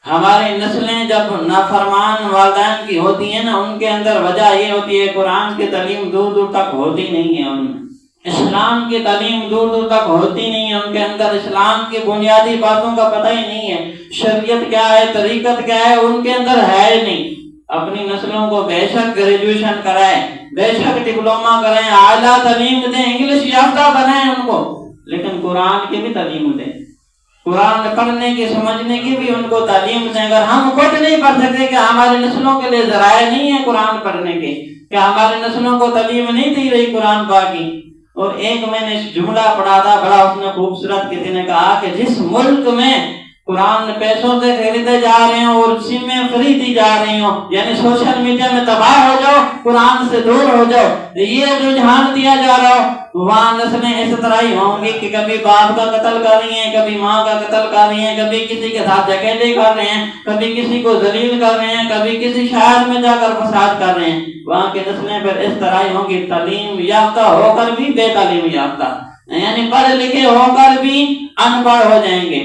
ہماری نسلیں جب نافرمان والدین کی ہوتی ہیں نا، ان کے اندر وجہ یہ ہوتی ہے قرآن کی تعلیم دور دور تک ہوتی نہیں ہے، ان میں اسلام کی تعلیم دور دور تک ہوتی نہیں ہے، ان کے اندر اسلام کی بنیادی باتوں کا پتہ ہی نہیں ہے، شریعت کیا ہے، طریقت کیا ہے، ان کے اندر ہے ہی نہیں۔ اپنی نسلوں کو بے شک گریجویشن کرائیں، بے شک ڈپلوما کریں، اعلیٰ تعلیم دیں، انگلش یافتہ بنائیں ان کو، لیکن قرآن کی بھی تعلیم دیں، قرآن پڑھنے کی سمجھنے کی بھی ان کو تعلیم دیں۔ اگر ہم خود نہیں پڑھ سکتے کہ ہماری نسلوں کے لیے ذرائع نہیں ہے قرآن پڑھنے کے، کہ ہماری نسلوں کو تعلیم نہیں دی رہی قرآن پاک کی۔ اور ایک میں نے جملہ پڑھا تھا بڑا اس نے خوبصورت، کسی نے کہا کہ جس ملک میں قرآن پیسوں سے خریدے جا رہے ہوں اور سمیں فری دی جا رہی ہوں، یعنی سوشل میڈیا میں تباہ ہو جاؤ، قرآن سے دور ہو جاؤ، یہ رجحان دیا جا رہا ہو، وہاں نسلیں اس طرح ہی ہوں گی کہ کبھی باپ کا قتل کر رہی ہیں، کبھی ماں کا قتل کر رہی ہیں، کبھی کسی کے ساتھ جھگڑے کر رہے ہیں، کبھی کسی کو ذلیل کر رہے ہیں، کبھی کسی شہر میں جا کر فساد کر رہے ہیں۔ وہاں کی نسلیں پھر اس طرح ہی ہوں گی، تعلیم یافتہ ہو کر بھی بے تعلیم یافتہ، یعنی پڑھ لکھے ہو کر بھی ان پڑھ ہو جائیں گے۔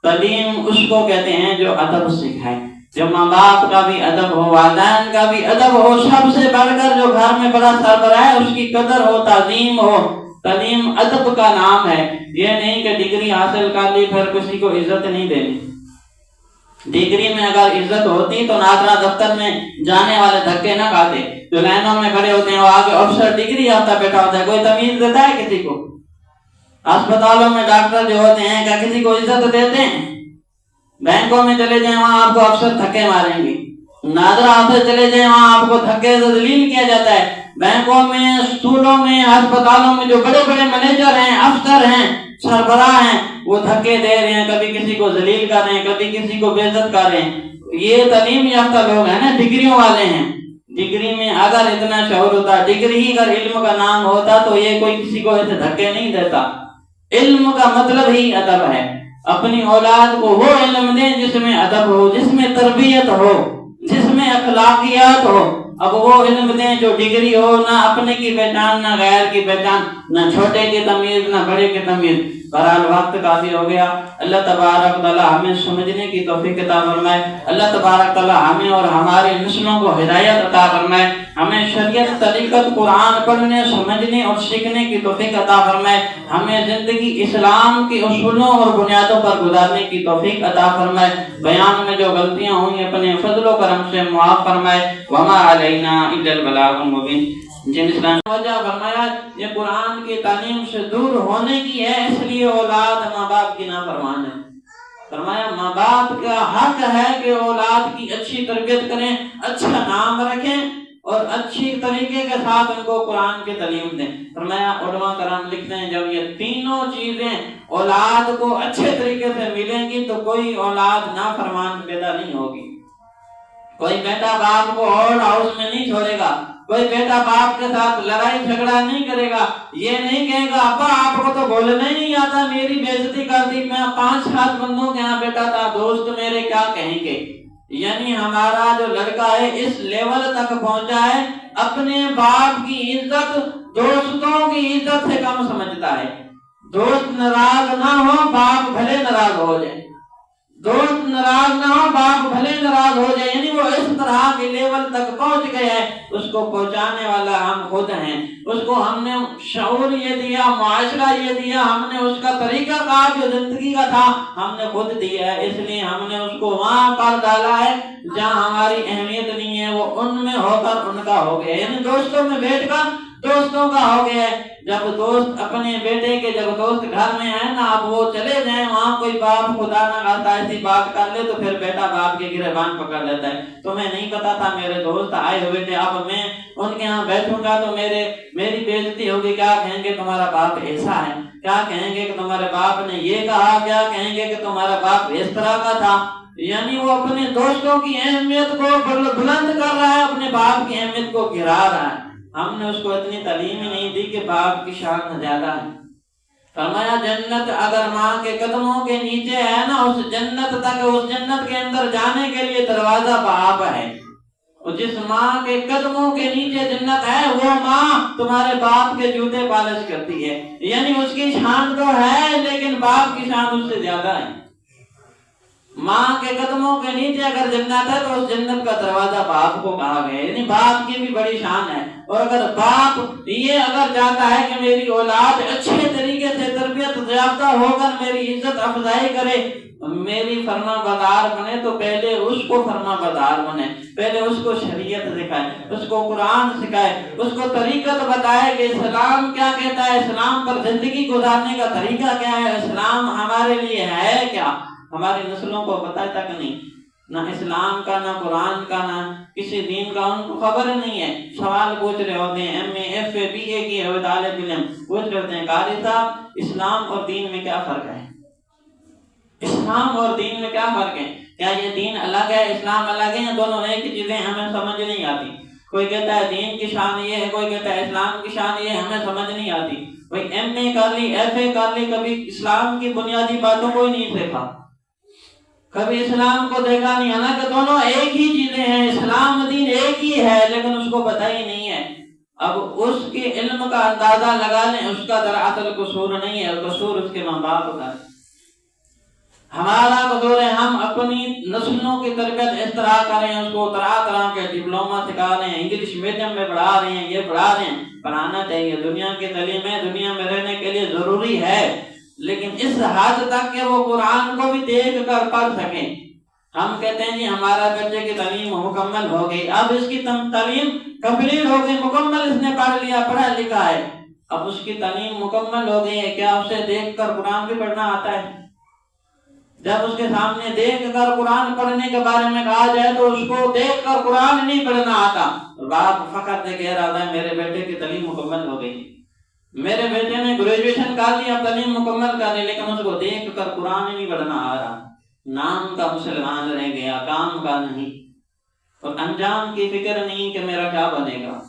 تعلیم اس کو کہتے ہیں جو ادب سکھائے، جو ماں باپ کا بھی ادب ہو، والدین کا بھی ادب ہو، سب سے بڑھ کر جو گھر میں بڑا سربراہ ہے اس کی قدر ہو، تعظیم ہو۔ تعلیم ادب کا نام ہے، یہ نہیں کہ ڈگری حاصل کر لی پھر کسی کو عزت نہیں دینی۔ ڈگری میں اگر عزت ہوتی تو ناظرہ دفتر میں جانے والے دھکے نہ کھاتے، جو لائنوں میں کھڑے ہوتے ہیں وہ آگے افسر ڈگری یافتہ بیٹھا ہوتا ہے، کوئی تمیز دیتا ہے کسی کو؟ اسپتالوں میں ڈاکٹر جو ہوتے ہیں کیا کسی کو عزت دیتے ہیں؟ بینکوں میں چلے جائیں وہاں آپ کو افسر دھکے ماریں گے، ناظرہ آفس چلے جائیں وہاں آپ کو دھکے سے ذلیل کیا جاتا ہے۔ بینکوں میں، اسکولوں میں، اسپتالوں میں جو بڑے بڑے مینیجر ہیں، افسر ہیں، سربراہ ہیں، وہ دھکے دے رہے ہیں، کبھی کسی کو ذلیل کر رہے ہیں، کبھی کسی کو بے عزت کر رہے ہیں۔ یہ تعلیم یافتہ لوگ ہیں نا، ڈگریوں والے ہیں۔ ڈگری میں اگر اتنا شعور ہوتا، ڈگری ہی اگر علم کا نام ہوتا تو یہ کوئی کسی کو ایسے دھکے نہیں دیتا۔ علم کا مطلب ہی ادب ہے۔ اپنی اولاد کو وہ علم دیں جس میں ادب ہو، جس میں تربیت ہو، جس میں اخلاقیات ہو۔ اب وہ علم دیں جو ڈگری ہو، نہ اپنے کی پہچان، نہ غیر کی پہچان، نہ چھوٹے کی تمیز، نہ بڑے کی تمیز۔ بہرحال وقت کافی ہو گیا۔ اللہ تبارک تعالی ہمیں سمجھنے کی توفیق عطا فرمائے۔ اللہ تبارک تعالی ہمیں اور ہماری نسلوں کو ہدایت عطا فرمائے۔ ہمیں شریعت، طریقت، قرآن پڑھنے، سمجھنے اور سیکھنے کی توفیق عطا فرمائے۔ ہمیں زندگی اسلام کے اصولوں اور بنیادوں پر گزارنے کی توفیق عطا فرمائے۔ بیان میں جو غلطیاں ہوئی اپنے فضل و کرم سے معاف فرمائے۔ وما علینا الا البلاغ المبین۔ جن اسلام وجہ فرمایا یہ قرآن کی تعلیم سے دور ہونے کی ہے، اس لیے اولاد ماں باپ کی نافرمان ہے۔ فرمایا ماں باپ کا حق ہے کہ اولاد کی اچھی تربیت کریں، اچھا نام رکھیں اور اچھی طریقے کے ساتھ ان کو قرآن کی تعلیم دیں۔ فرمایا علماء کرام لکھتے ہیں جب یہ تینوں چیزیں اولاد کو اچھے طریقے سے ملیں گی تو کوئی اولاد نافرمان پیدا نہیں ہوگی۔ کوئی بیٹا باپ کو ہولڈ ہاؤس میں نہیں چھوڑے گا، کوئی بیٹا باپ کے ساتھ لڑائی جھگڑا نہیں کرے گا، یہ نہیں کہے گا ابا آپ کو تو بولنا ہی نہیں آتا، میری بے عزتی کر دی، میں 5-7 بندوں کے یہاں بیٹا تھا، دوست میرے کیا کہیں گے۔ یعنی ہمارا جو لڑکا ہے اس لیول تک پہنچا ہے، اپنے باپ کی عزت دوستوں کی عزت سے کم سمجھتا ہے۔ دوست ناراض نہ ہو، باپ بھلے ناراض ہو جائے، دوست ناراض نہ ہو، باپ بھلے ناراض ہو جائے، یعنی وہ اس طرح کے لیول تک پہنچ گیا ہے۔ اس کو پہنچانے والا ہم خود ہیں۔ اس کو ہم نے شعور یہ دیا، معاشرہ یہ دیا، ہم نے اس کا طریقہ کار جو زندگی کا تھا ہم نے خود دیا ہے، اس لیے ہم نے اس کو وہاں پر ڈالا ہے جہاں ہماری اہمیت نہیں ہے، وہ ان میں ہو کر ان کا ہو گیا، یعنی دوستوں میں بیٹھ کر دوستوں کا ہو گیا ہے۔ جب دوست اپنے بیٹے کے، جب دوست گھر میں ہیں نا، اب وہ چلے جائیں وہاں، کوئی باپ خدا نہ خاصہ ایسی بات کر لے تو پھر بیٹا باپ کے گریبان پکڑ لیتا ہے، تمہیں نہیں پتا تھا میرے دوست آئے ہوئے تھے، اب میں ان کے ہاں بیٹھوں گا تو میری بے عزتی ہوگی، کیا کہیں گے تمہارا باپ ایسا ہے، کیا کہیں گے کہ تمہارے باپ نے یہ کہا، کیا کہیں گے کہ تمہارا باپ اس طرح کا تھا۔ یعنی وہ اپنے دوستوں کی اہمیت کو بلند کر رہا ہے، اپنے باپ کی اہمیت کو گرا رہا ہے۔ ہم نے اس کو اتنی تعلیم ہی نہیں دی کہ باپ کی شان زیادہ ہے۔ فرمایا جنت اگر ماں کے قدموں کے نیچے ہے نا، اس جنت تک، اس جنت کے اندر جانے کے لیے دروازہ باپ ہے۔ اور جس ماں کے قدموں کے نیچے جنت ہے وہ ماں تمہارے باپ کے جوتے پالش کرتی ہے، یعنی اس کی شان تو ہے لیکن باپ کی شان اس سے زیادہ ہے۔ ماں کے قدموں کے نیچے اگر جنت ہے تو اس جنت کا دروازہ باپ کو کہا گیا، یعنی باپ کی بھی بڑی شان ہے۔ اور اگر باپ یہ اگر چاہتا ہے کہ میری اولاد اچھے طریقے سے تربیت یافتہ ہو کر میری عزت افزائی کرے، میری فرما بردار بنے، تو پہلے اس کو فرما بردار بنے، پہلے اس کو شریعت سکھائے، اس کو قرآن سکھائے، اس کو طریقت بتائے کہ اسلام کیا کہتا ہے، اسلام پر زندگی گزارنے کا طریقہ کیا ہے، اسلام ہمارے لیے ہے کیا۔ ہماری نسلوں کو پتہ تک نہیں، نہ اسلام کا، نہ قرآن کا، نہ کسی دین کا ان کو خبر نہیں ہے۔ سوال پوچھ رہے ہوتے ہیں، M A F A B A کی ہے طالب علم، پوچھ رہے ہوتے ہیں قاری صاحب اسلام اور دین میں کیا فرق ہے، اسلام اور دین میں کیا فرق ہے، کیا یہ دین الگ ہے اسلام الگ ہے، یا دونوں ایک ہی چیزیں، ہمیں سمجھ نہیں آتی۔ کوئی کہتا ہے دین کی شان یہ ہے، کوئی کہتا ہے اسلام کی شان یہ ہے، ہمیں سمجھ نہیں آتی۔ کوئی ایم اے کر لی، ایف اے کر لی، کبھی اسلام کی بنیادی باتوں کو ہی نہیں سیکھا، کبھی اسلام کو دیکھا نہیں، حالانکہ دونوں ایک ہی چیزیں ہیں، اسلام دین ایک ہی ہے، لیکن اس کو پتہ ہی نہیں ہے۔ اب اس کے علم کا اندازہ لگا لیں، اس کا دراصل قصور نہیں ہے، قصور اس کے ماں باپ کا ہے۔ ہمارا قصور ہے، ہم اپنی نسلوں کی تربیت اس طرح کر رہے ہیں، اس کو طرح طرح کے ڈپلوما سکھا رہے ہیں، انگلش میڈیم میں پڑھا رہے ہیں، یہ پڑھا رہے ہیں، پڑھانا چاہیے، دنیا کی تعلیم ہے، دنیا میں رہنے کے لیے ضروری ہے، لیکن اس حد تک کہ وہ قرآن کو بھی دیکھ کر پڑھ سکیں۔ ہم کہتے ہیں جی ہمارا بچے کی تعلیم مکمل ہو گئی، اب اس کی تعلیم کمپلیٹ ہو گئی، مکمل اس نے پڑھ لیا، پڑھا لکھا ہے، اب اس کی تعلیم مکمل ہو گئی ہے، کیا اسے دیکھ کر قرآن بھی پڑھنا آتا ہے؟ جب اس کے سامنے دیکھ کر قرآن پڑھنے کے بارے میں کہا جائے تو اس کو دیکھ کر قرآن نہیں پڑھنا آتا۔ باپ فخر سے کہہ رہا تھا میرے بیٹے کی تعلیم مکمل ہو گئی، میرے بیٹے نے گریجویشن کر لی، اب تعلیم مکمل کر لی، لیکن اس کو دیکھ کر قرآن نہیں پڑھنا آ رہا، نام کا مسلمان رہ گیا، کام کا نہیں، اور انجام کی فکر نہیں کہ میرا کیا بنے گا،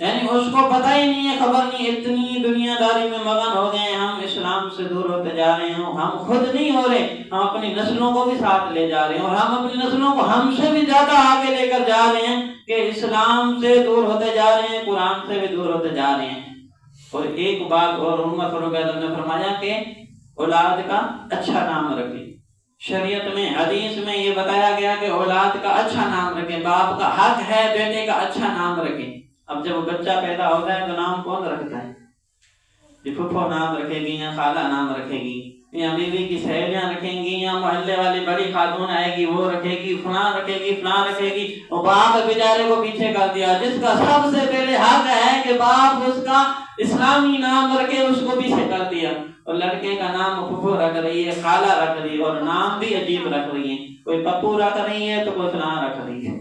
یعنی اس کو پتہ ہی نہیں ہے، خبر نہیں، اتنی دنیا داری میں مگن ہو گئے، ہم اسلام سے دور ہوتے جا رہے ہیں، ہم خود نہیں ہو رہے، ہم اپنی نسلوں کو بھی ساتھ لے جا رہے ہیں، اور ہم اپنی نسلوں کو ہم سے بھی زیادہ آگے لے کر جا رہے ہیں کہ اسلام سے دور ہوتے جا رہے ہیں، قرآن سے بھی دور ہوتے جا رہے ہیں۔ اور ایک بات اور عمر فاروق اعظم نے فرمایا کہ اولاد کا اچھا نام رکھیں، شریعت میں حدیث میں یہ بتایا گیا کہ اولاد کا اچھا نام رکھیں، باپ کا حق ہے بیٹے کا اچھا نام رکھیں۔ اب جب بچہ پیدا ہوتا ہے تو نام کون رکھتا ہے؟ یہ پھپھو نام رکھے گی، یا خالہ نام رکھے گی، یا بیوی کی سہیلیاں رکھیں گی، یا محلے والی بڑی خاتون آئے گی وہ رکھے گی، فلاں رکھے گی، فلاں رکھے گی، اور باپ بیچارے کو پیچھے کر دیا، جس کا سب سے پہلے حق ہے کہ باپ اس کا اسلامی نام رکھے، اس کو پیچھے کر دیا، اور لڑکے کا نام پھپھو رکھ رہی ہے، خالہ رکھ رہی ہے، اور نام بھی عجیب رکھ رہی ہے، کوئی پپو رکھ رہی ہے تو کوئی فلاں رکھ رہی ہے،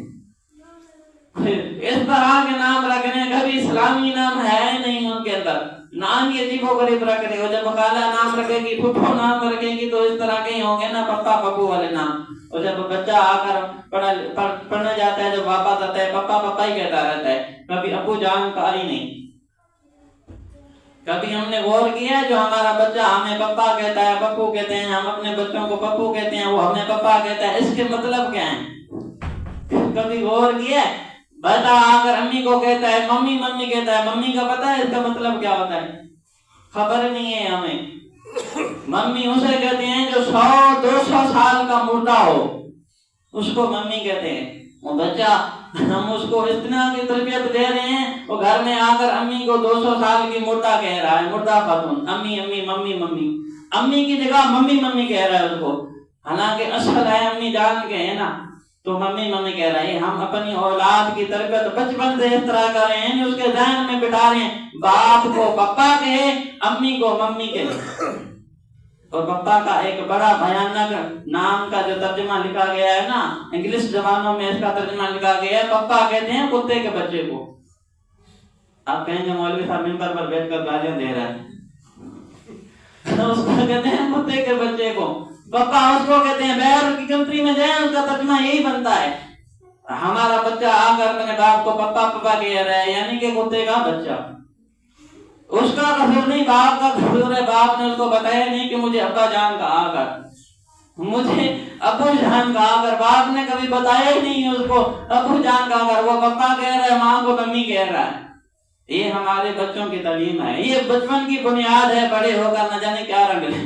اس طرح کے نام رکھنے کا بھی اسلامی نام ہے نہیں، ان کے اندر نام ہی عجیب و غریب رکھ رہے ہو۔ جب خالہ نام رکھے گی، پھپھو نام رکھے گی، تو اس طرح کے ہی ہوں گے نا پپا پپو والے نام۔ اور جب بچہ آ کر پڑھنے جاتا ہے، جب واپس آتا ہے پپا پپا ہی کہتا رہتا ہے، کبھی ابو جان کاری نہیں۔ کبھی ہم نے غور کیا ہے جو ہمارا بچہ ہمیں پپا کہتا ہے، پپو کہتے ہیں، ہم اپنے بچوں کو پپو کہتے ہیں، وہ ہمیں پپا کہتا ہے، اس کے مطلب کیا ہیں؟ کبھی غور کیا ہے؟ بچہ آ کر امی کو کہتا ہے ممی ممی کہتا ہے، ممی کا پتہ ہے اس کا مطلب کیا ہوتا ہے؟ خبر نہیں ہے ہمیں۔ ممی اسے کہتے ہیں جو 100-200 سال کا مردہ ہو، اس کو ممی کہتے ہیں۔ وہ بچہ ہم اس کو اتنا کی تربیت دے رہے ہیں، وہ گھر میں آ کر امی کو 200 سال کی مردہ کہہ رہا ہے، مردہ خاتون، امی امی ممی ممی، امی کی جگہ ممی ممی کہہ رہا ہے اس کو، حالانکہ اصل ہے امی جان کے ہے نا، تو ممی ممی کہہ رہا ہے۔ ہم اپنی اولاد کی تربیت بچپن سے اس طرح کر رہے ہیں، اس کے ذہن میں بٹھا رہے ہیں باپ کو پپا کہے، امی کو ممی کہے۔ اور پپا کا ایک بڑا بھیانک نام کا جو ترجمہ لکھا گیا ہے نا، انگلش زبانوں میں اس کا ترجمہ لکھا گیا ہے، پپا کہتے ہیں کتے کے بچے کو۔ آپ کہیں گے مولوی صاحب منبر پر بیٹھ کر گالیاں دے رہا ہے، اس کو کہتے ہیں کتے کے بچے کو، پپا اس کو کہتے ہیں۔ باہر کی کنٹری میں جائیں اس کا ترجمہ یہی بنتا ہے، ہمارا بچہ آ کر اپنے باپ کو پپا پپا کہہ رہا ہے، یعنی کہ کتے کا بچہ۔ اس کا قصور نہیں، باپ کا قصور ہے، باپ نے اس کو بتایا نہیں کہ مجھے ابا جان کہا کر، مجھے ابو جان کہا کر، باپ نے کبھی بتایا ہی نہیں اس کو ابو جان کہا کر، وہ پپا کہہ رہا ہے، ماں کو ممی کہہ رہا ہے۔ یہ ہمارے بچوں کی تعلیم ہے، یہ بچپن کی بنیاد ہے، بڑے ہو کر نہ جانے کیا رنگ لیں۔